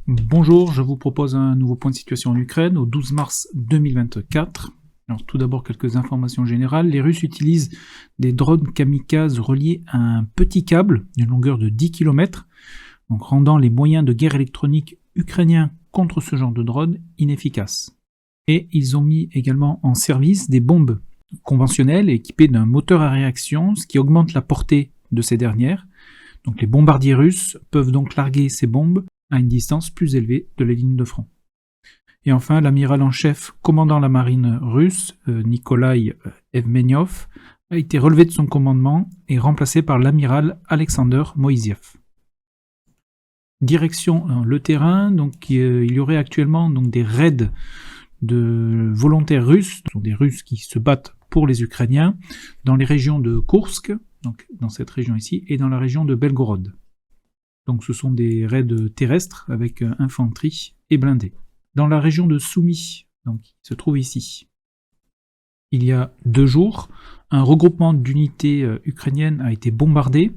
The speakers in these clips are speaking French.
Bonjour, je vous propose un nouveau point de situation en Ukraine au 12 mars 2024. Alors, tout d'abord, quelques informations générales. Les Russes utilisent des drones kamikazes reliés à un petit câble d'une longueur de 10 km, donc rendant les moyens de guerre électronique ukrainiens contre ce genre de drone inefficaces. Et ils ont mis également en service des bombes conventionnelles équipées d'un moteur à réaction, ce qui augmente la portée de ces dernières. Donc les bombardiers russes peuvent donc larguer ces bombes à une distance plus élevée de la ligne de front. Et enfin, l'amiral en chef commandant la marine russe, Nikolai Evmenyov, a été relevé de son commandement et remplacé par l'amiral Alexander Moisiev. Direction le terrain, donc il y aurait actuellement donc des raids de volontaires russes, des Russes qui se battent pour les Ukrainiens, dans les régions de Koursk, donc dans cette région ici, et dans la région de Belgorod. Donc ce sont des raids terrestres avec infanterie et blindés. Dans la région de Soumy, donc qui se trouve ici, il y a 2 jours, un regroupement d'unités ukrainiennes a été bombardé,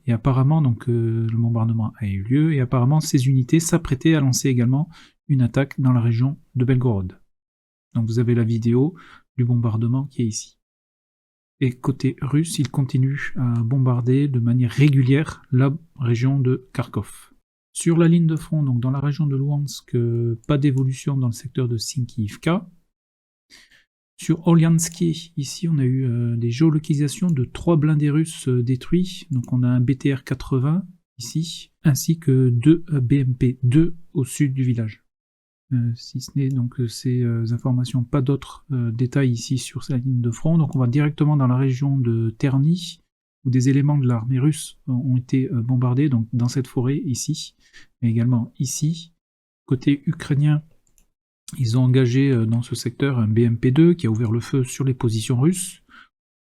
et apparemment donc le bombardement a eu lieu, et apparemment ces unités s'apprêtaient à lancer également une attaque dans la région de Belgorod. Donc vous avez la vidéo du bombardement qui est ici. Et côté russe, il continue à bombarder de manière régulière la région de Kharkov. Sur la ligne de front, donc dans la région de Luhansk, pas d'évolution dans le secteur de Sinkiivka. Sur Olyansky, ici on a eu des géolocalisations de 3 blindés russes détruits. Donc on a un BTR-80 ici, ainsi que 2 BMP-2 au sud du village. Si ce n'est donc ces informations, pas d'autres détails ici sur sa ligne de front. Donc on va directement dans la région de Terny, où des éléments de l'armée russe ont été bombardés, donc dans cette forêt ici, mais également ici. Côté ukrainien, ils ont engagé dans ce secteur un BMP-2 qui a ouvert le feu sur les positions russes.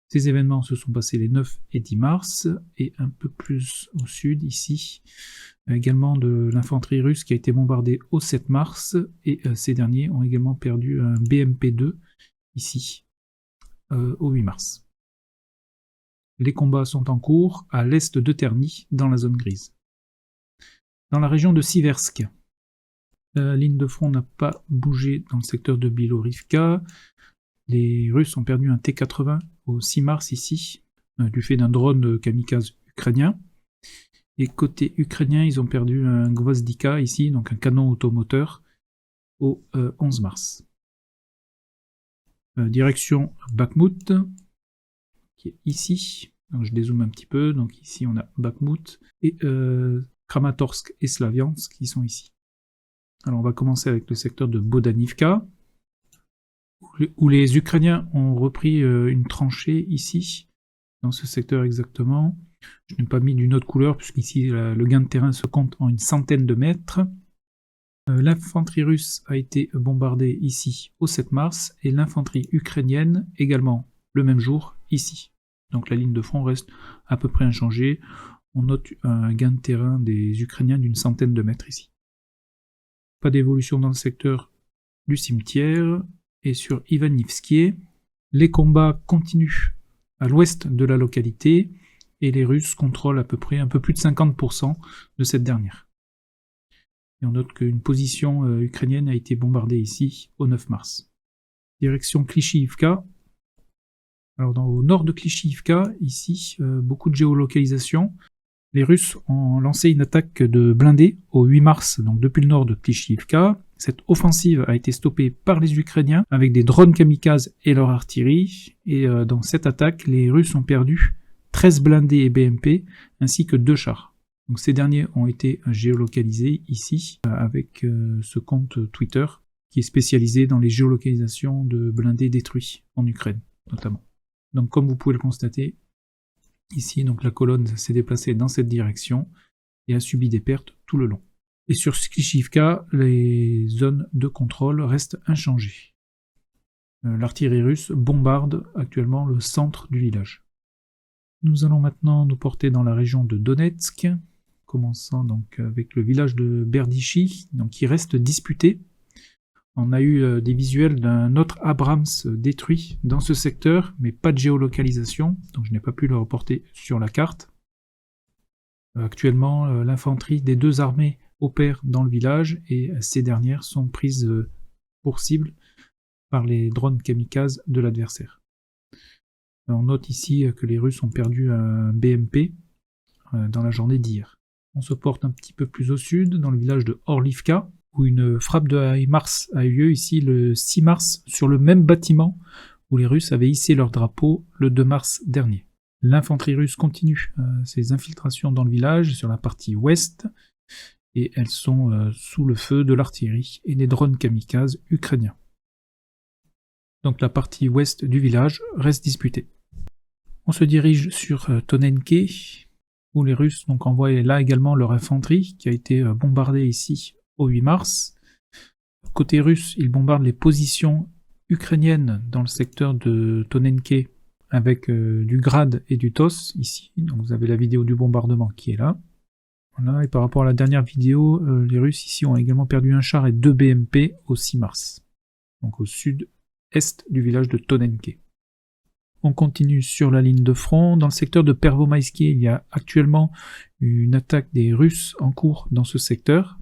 Ces événements se sont passés les 9 et 10 mars, et un peu plus au sud, ici, également de l'infanterie russe qui a été bombardée au 7 mars, et ces derniers ont également perdu un BMP-2, ici, au 8 mars. Les combats sont en cours à l'est de Terny, dans la zone grise. Dans la région de Siversk, la ligne de front n'a pas bougé dans le secteur de Bilorivka. Les Russes ont perdu un T-80 au 6 mars ici, du fait d'un drone kamikaze ukrainien. Et côté ukrainien, ils ont perdu un Gvozdika ici, donc un canon automoteur, au 11 mars. Direction Bakhmut, qui est ici. Donc je dézoome un petit peu, donc ici on a Bakhmut, et Kramatorsk et Slaviansk qui sont ici. Alors on va commencer avec le secteur de Bodanivka, où les Ukrainiens ont repris une tranchée ici, dans ce secteur exactement. Je n'ai pas mis d'une autre couleur, puisqu'ici le gain de terrain se compte en une centaine de mètres. L'infanterie russe a été bombardée ici au 7 mars, et l'infanterie ukrainienne également le même jour ici. Donc la ligne de front reste à peu près inchangée. On note un gain de terrain des Ukrainiens d'une centaine de mètres ici. Pas d'évolution dans le secteur du cimetière. Et sur Ivanivskié, les combats continuent à l'ouest de la localité, et les Russes contrôlent à peu près un peu plus de 50% de cette dernière. Et on note qu'une position ukrainienne a été bombardée ici au 9 mars. Direction Klishivka. Alors au nord de Klishivka, ici, beaucoup de géolocalisation. Les Russes ont lancé une attaque de blindés au 8 mars, donc depuis le nord de Klishivka. Cette offensive a été stoppée par les Ukrainiens avec des drones kamikazes et leur artillerie. Et dans cette attaque, les Russes ont perdu 13 blindés et BMP, ainsi que 2 chars. Donc ces derniers ont été géolocalisés ici, avec ce compte Twitter, qui est spécialisé dans les géolocalisations de blindés détruits en Ukraine, notamment. Donc comme vous pouvez le constater, ici donc la colonne s'est déplacée dans cette direction et a subi des pertes tout le long. Et sur Klishivka, les zones de contrôle restent inchangées. L'artillerie russe bombarde actuellement le centre du village. Nous allons maintenant nous porter dans la région de Donetsk, commençant donc avec le village de Berdichy, donc qui reste disputé. On a eu des visuels d'un autre Abrams détruit dans ce secteur, mais pas de géolocalisation, donc je n'ai pas pu le reporter sur la carte. Actuellement, l'infanterie des deux armées opèrent dans le village et ces dernières sont prises pour cible par les drones kamikazes de l'adversaire. On note ici que les Russes ont perdu un BMP dans la journée d'hier. On se porte un petit peu plus au sud, dans le village de Orlivka, où une frappe de HIMARS a eu lieu ici le 6 mars sur le même bâtiment où les Russes avaient hissé leur drapeau le 2 mars dernier. L'infanterie russe continue ses infiltrations dans le village sur la partie ouest, et elles sont sous le feu de l'artillerie et des drones kamikazes ukrainiens. Donc la partie ouest du village reste disputée. On se dirige sur Tonenke, où les Russes donc envoient là également leur infanterie, qui a été bombardée ici au 8 mars. Côté russe, ils bombardent les positions ukrainiennes dans le secteur de Tonenke, avec du Grad et du TOS ici. Donc vous avez la vidéo du bombardement qui est là. Voilà, et par rapport à la dernière vidéo, les Russes ici ont également perdu un char et 2 BMP au 6 mars, donc au sud-est du village de Tonenke. On continue sur la ligne de front. Dans le secteur de Pervomaïski, il y a actuellement une attaque des Russes en cours dans ce secteur,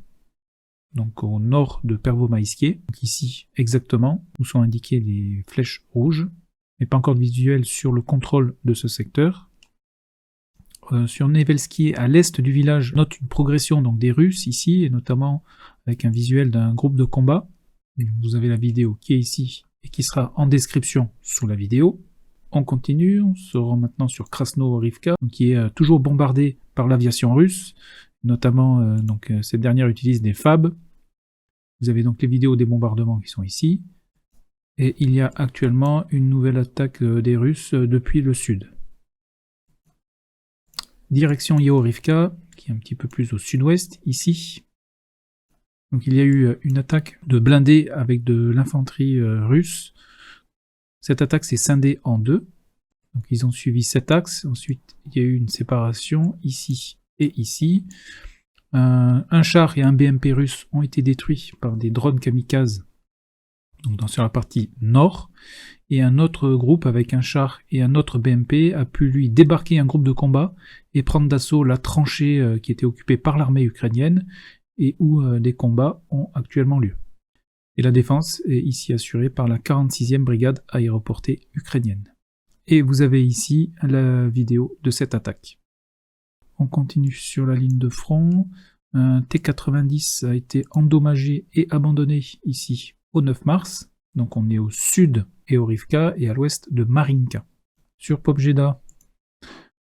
donc au nord de Pervomaïski, donc ici exactement, où sont indiquées les flèches rouges, mais pas encore de visuel sur le contrôle de ce secteur. Sur Nevelski, à l'est du village, on note une progression donc des Russes ici, et notamment avec un visuel d'un groupe de combat. Vous avez la vidéo qui est ici et qui sera en description sous la vidéo. On continue, on se rend maintenant sur Krasno-Rivka, qui est toujours bombardée par l'aviation russe, notamment cette dernière utilise des FAB. Vous avez donc les vidéos des bombardements qui sont ici, et il y a actuellement une nouvelle attaque des Russes depuis le sud. Direction Yeorivka, qui est un petit peu plus au sud-ouest, ici. Donc il y a eu une attaque de blindés avec de l'infanterie russe. Cette attaque s'est scindée en deux. Donc ils ont suivi cet axe. Ensuite, il y a eu une séparation ici et ici. Un char et un BMP russe ont été détruits par des drones kamikazes, donc sur la partie nord. Et un autre groupe avec un char et un autre BMP a pu lui débarquer un groupe de combat et prendre d'assaut la tranchée qui était occupée par l'armée ukrainienne et où des combats ont actuellement lieu. Et la défense est ici assurée par la 46e brigade aéroportée ukrainienne. Et vous avez ici la vidéo de cette attaque. On continue sur la ligne de front. Un T-90 a été endommagé et abandonné ici au 9 mars. Donc on est au sud Eorivka et à l'ouest de Marinka. Sur Pobjeda,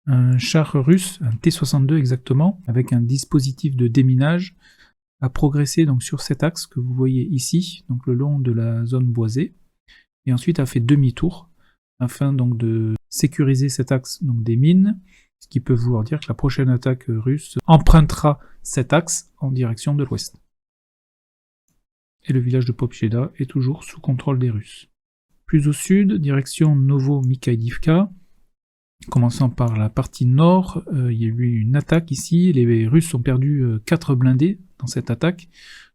un char russe, un T-62 exactement, avec un dispositif de déminage, a progressé donc sur cet axe que vous voyez ici, donc le long de la zone boisée, et ensuite a fait demi-tour afin donc de sécuriser cet axe donc des mines, ce qui peut vouloir dire que la prochaine attaque russe empruntera cet axe en direction de l'ouest. Et le village de Pobjeda est toujours sous contrôle des Russes. Plus au sud, direction Novo-Mikhaïlivka, commençant par la partie nord, il y a eu une attaque ici, les Russes ont perdu 4 blindés dans cette attaque,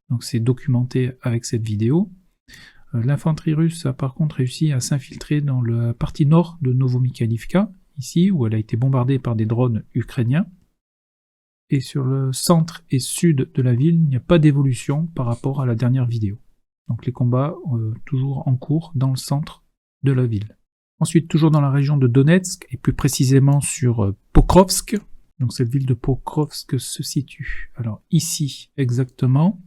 donc c'est documenté avec cette vidéo. L'infanterie russe a par contre réussi à s'infiltrer dans la partie nord de Novo-Mikhaïlivka, ici, où elle a été bombardée par des drones ukrainiens. Et sur le centre et sud de la ville, il n'y a pas d'évolution par rapport à la dernière vidéo. Donc les combats toujours en cours dans le centre de la ville. Ensuite, toujours dans la région de Donetsk, et plus précisément sur Pokrovsk. Donc cette ville de Pokrovsk se situe alors ici exactement.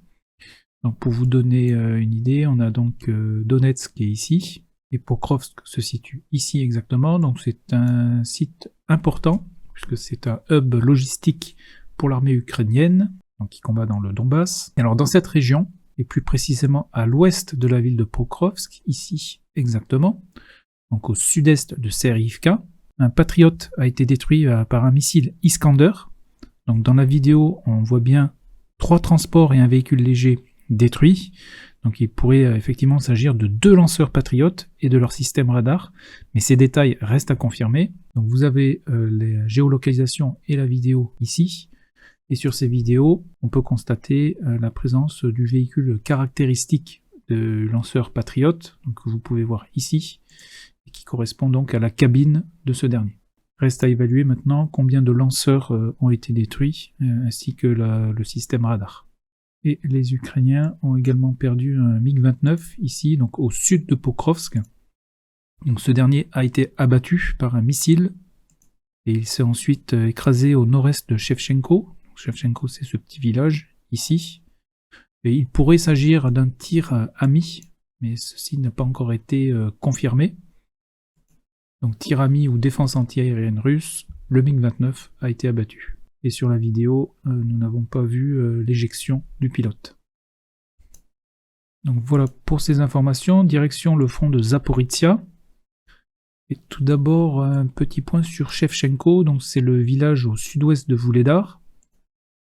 Donc pour vous donner une idée, on a donc Donetsk qui est ici, et Pokrovsk se situe ici exactement. Donc c'est un site important, puisque c'est un hub logistique pour l'armée ukrainienne, donc qui combat dans le Donbass. Et alors dans cette région, et plus précisément à l'ouest de la ville de Pokrovsk, ici exactement, donc au sud-est de Serivka, un patriote a été détruit par un missile Iskander. Donc dans la vidéo, on voit bien 3 transports et un véhicule léger détruits. Donc il pourrait effectivement s'agir de 2 lanceurs patriotes et de leur système radar, mais ces détails restent à confirmer. Donc vous avez les géolocalisations et la vidéo ici. Et sur ces vidéos, on peut constater la présence du véhicule caractéristique de lanceur patriote, donc que vous pouvez voir ici, et qui correspond donc à la cabine de ce dernier. Reste à évaluer maintenant combien de lanceurs ont été détruits, ainsi que le système radar. Et les Ukrainiens ont également perdu un MiG-29 ici, donc au sud de Pokrovsk. Donc ce dernier a été abattu par un missile et il s'est ensuite écrasé au nord-est de Shevchenko. Shevchenko, c'est ce petit village ici. Et il pourrait s'agir d'un tir ami, mais ceci n'a pas encore été confirmé. Donc tir ami ou défense antiaérienne russe, le MiG-29 a été abattu. Et sur la vidéo, nous n'avons pas vu l'éjection du pilote. Donc voilà pour ces informations. Direction le front de Zaporizhia. Et tout d'abord, un petit point sur Shevchenko, donc c'est le village au sud-ouest de Vuhledar.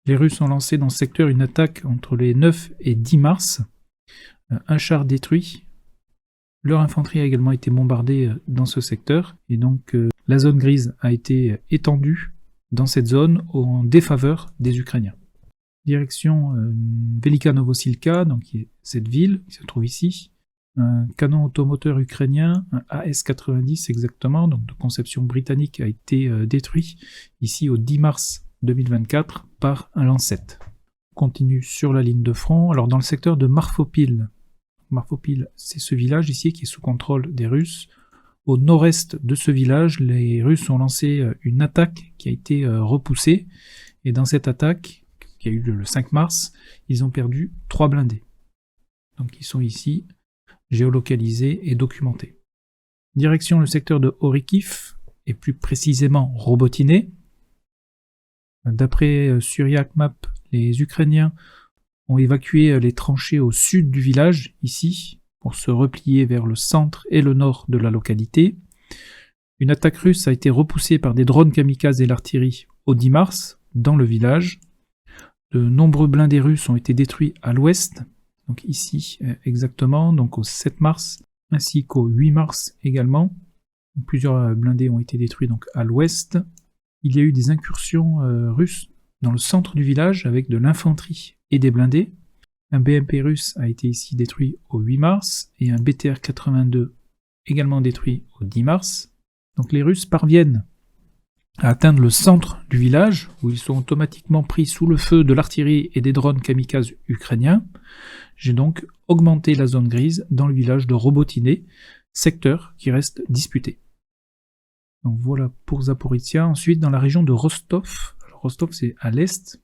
Les Russes ont lancé dans ce secteur une attaque entre les 9 et 10 mars. Un char détruit. Leur infanterie a également été bombardée dans ce secteur. Et donc la zone grise a été étendue dans cette zone en défaveur des Ukrainiens. Direction Velika Novosilka, donc cette ville qui se trouve ici. Un canon automoteur ukrainien, un AS-90 exactement, donc de conception britannique, a été détruit ici au 10 mars 2024 par un Lancet. On continue sur la ligne de front. Alors dans le secteur de Marfopil, c'est ce village ici qui est sous contrôle des Russes. Au nord-est de ce village, les Russes ont lancé une attaque qui a été repoussée. Et dans cette attaque, qui a eu lieu le 5 mars, ils ont perdu 3 blindés. Donc ils sont ici, géolocalisés et documentés. Direction le secteur de Orikiv, et plus précisément Robotiné. D'après Syriac Map, les Ukrainiens ont évacué les tranchées au sud du village, ici, pour se replier vers le centre et le nord de la localité. Une attaque russe a été repoussée par des drones kamikazes et l'artillerie au 10 mars, dans le village. De nombreux blindés russes ont été détruits à l'ouest, donc ici exactement, donc au 7 mars, ainsi qu'au 8 mars également. Plusieurs blindés ont été détruits donc à l'ouest. Il y a eu des incursions russes dans le centre du village avec de l'infanterie et des blindés. Un BMP russe a été ici détruit au 8 mars et un BTR-82 également détruit au 10 mars. Donc les Russes parviennent à atteindre le centre du village où ils sont automatiquement pris sous le feu de l'artillerie et des drones kamikazes ukrainiens. J'ai donc augmenté la zone grise dans le village de Robotiné, secteur qui reste disputé. Donc voilà pour Zaporizhia. Ensuite dans la région de Rostov. Alors, Rostov c'est à l'est.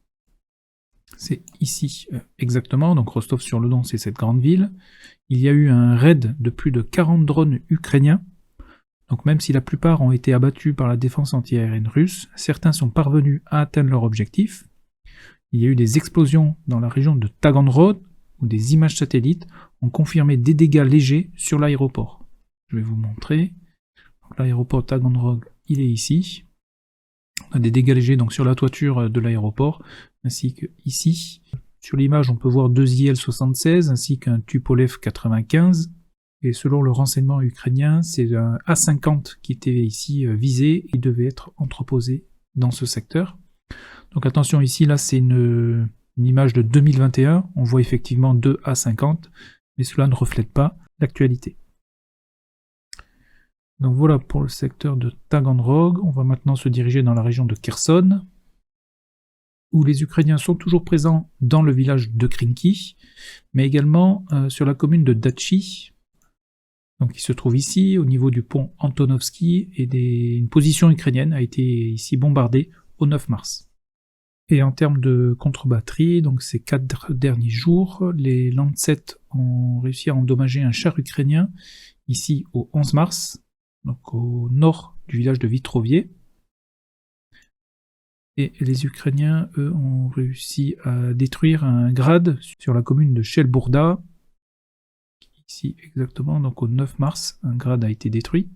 C'est ici exactement, donc Rostov-sur-le-Don, c'est cette grande ville. Il y a eu un raid de plus de 40 drones ukrainiens. Donc même si la plupart ont été abattus par la défense antiaérienne russe, certains sont parvenus à atteindre leur objectif. Il y a eu des explosions dans la région de Taganrog, où des images satellites ont confirmé des dégâts légers sur l'aéroport. Je vais vous montrer. L'aéroport Taganrog, il est ici. On a des dégâts légers donc sur la toiture de l'aéroport, ainsi que ici. Sur l'image, on peut voir 2 IL-76 ainsi qu'un Tupolev 95. Et selon le renseignement ukrainien, c'est un A-50 qui était ici visé et devait être entreposé dans ce secteur. Donc attention ici, là c'est une image de 2021. On voit effectivement 2 A-50, mais cela ne reflète pas l'actualité. Donc voilà pour le secteur de Taganrog. On va maintenant se diriger dans la région de Kherson, où les Ukrainiens sont toujours présents dans le village de Krinky, mais également sur la commune de Datchy, donc qui se trouve ici, au niveau du pont Antonovski, et une position ukrainienne a été ici bombardée au 9 mars. Et en termes de contre-batterie, donc ces 4 derniers jours, les Lancet ont réussi à endommager un char ukrainien, ici au 11 mars, donc au nord du village de Vitrovier. Et les Ukrainiens, eux, ont réussi à détruire un grade sur la commune de Shelbourda. Ici exactement, donc au 9 mars, un grade a été détruit.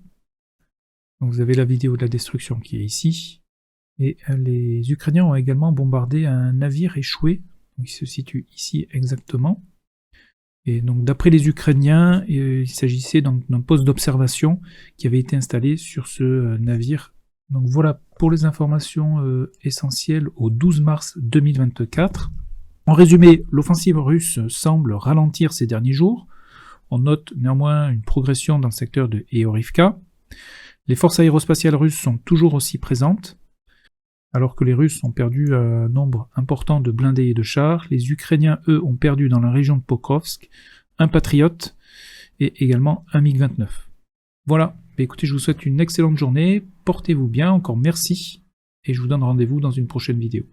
Donc vous avez la vidéo de la destruction qui est ici. Et les Ukrainiens ont également bombardé un navire échoué, qui se situe ici exactement. Et donc d'après les Ukrainiens, il s'agissait donc d'un poste d'observation qui avait été installé sur ce navire. Donc voilà pour les informations essentielles au 12 mars 2024. En résumé, l'offensive russe semble ralentir ces derniers jours. On note néanmoins une progression dans le secteur de Eorivka. Les forces aérospatiales russes sont toujours aussi présentes. alors que les Russes ont perdu un nombre important de blindés et de chars. Les Ukrainiens, eux, ont perdu dans la région de Pokrovsk un Patriot et également un MiG-29. Voilà, écoutez, je vous souhaite une excellente journée, portez-vous bien, encore merci, et je vous donne rendez-vous dans une prochaine vidéo.